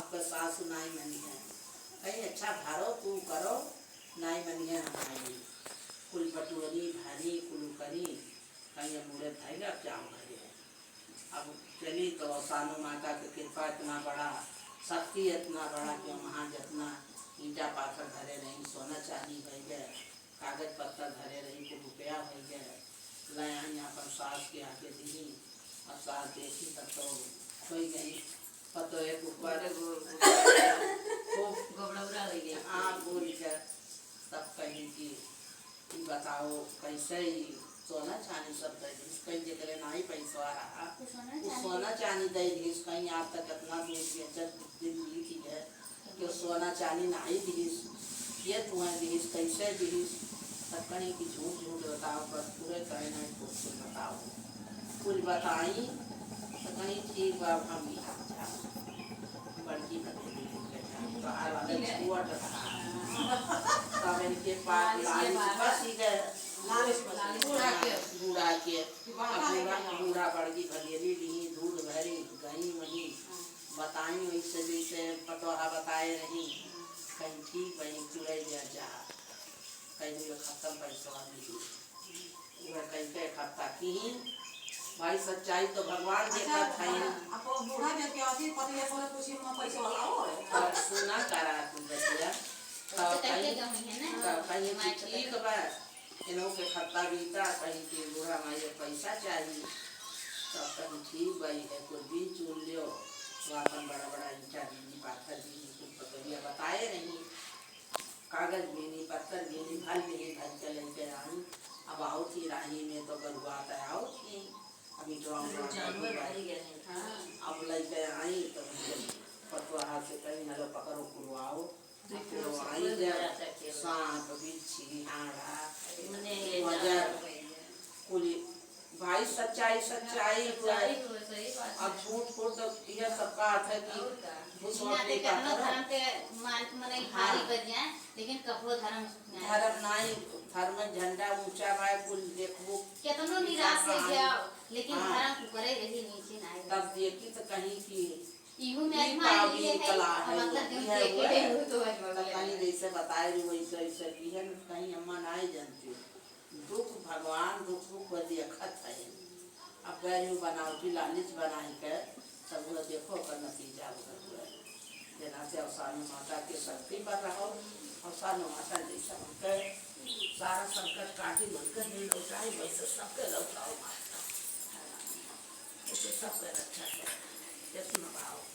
आपका सासु नाई मनी है कहीं अच्छा भारो तू करो नाई मनी है हमारी कुल बटुअरी भारी कुल करी कहीं मुड़े भाई अब जाओ घरे अब चली तो सानू माता की कृपा इतना बड़ा शक्ति इतना बड़ा कि वहाँ जितना ईटा पाथर धरे रही सोना चांदी भई गए कागज पत्तर धरे रही को रुपया भई गए लाया यहाँ पर सास के आगे दी और सास देखी तब तो खोई गई पतो एक ऊपर गोबड़ा हो गई हाँ बोल कर तब कहीं कि बताओ कैसे ही सोना चांदी सब दे कहीं जगह ना ही पैसा आ रहा सोना चांदी दे दिस कहीं आप तक इतना दिन लिखी है कि सोना चांदी ना ही दिस ये तुम्हें दिस कैसे दिस तब कहीं की झूठ झूठ बताओ बस पूरे कहीं ना कुछ बताओ कुछ बताई तो कहीं ठीक बात हम बड़की तब इनके पास बस ही गए बूढ़ा के बूढ़ा बड़की भगेली ली दूध भरी गई वही बताई वैसे जैसे पतोहा बताए रही कहीं ठीक वही चुड़ै जा कहीं खत्म पैसा मिली वह कहीं के खत्ता की भाई सच्चाई तो भगवान के साथ है अब बूढ़ा में क्या होती पति को कुछ पैसा वाला हो सुना करा तुम बचिया कहीं ठीक बा इन्हों के खत्ता बीता कहीं के बूढ़ा माई पैसा चाहिए तो कहीं ठीक भाई है कोई बीज चुन लियो अपन बड़ा बड़ा ईटा बीनी पाथर बीनी कुछ पतरिया बताए नहीं कागज बीनी पत्थर बीनी भल बीनी भल चले के आई अब आओ थी राही में तो गरुआत आओ थी अभी तो अब लेके आई तो पटुआ से कहीं नलो पकड़ो कुरवाओ सांप बिच्छी आड़ा कुली भाई सच्चाई सच्चाई अब झूठ फूट तो यह सबका अर्थ है कि लेकिन कपड़ो धर्म नहीं धर्म झंडा ऊंचा बा कुल देखबो केतनो निराश है गया लेकिन धर्म करे रही नीचे नहीं तब देखी तो कहीं की इहू में आजमा लिए है मतलब जो कहीं जैसे बताए रही वैसे ऐसे की है कहीं अम्मा नहीं जानती दुख भगवान दुख दुख बदी अखत है अब गैरू बनावटी लालिच बनाई के सब वो देखो का नतीजा हुआ जना से अवसानी माता के शक्ति पर रहो अवसानी माता जैसा उनके सारा संकट काटी बनकर नहीं लौटाई वैसे सबके लौटाओ माता ऐसे सबके रक्षा करो जैसे भाव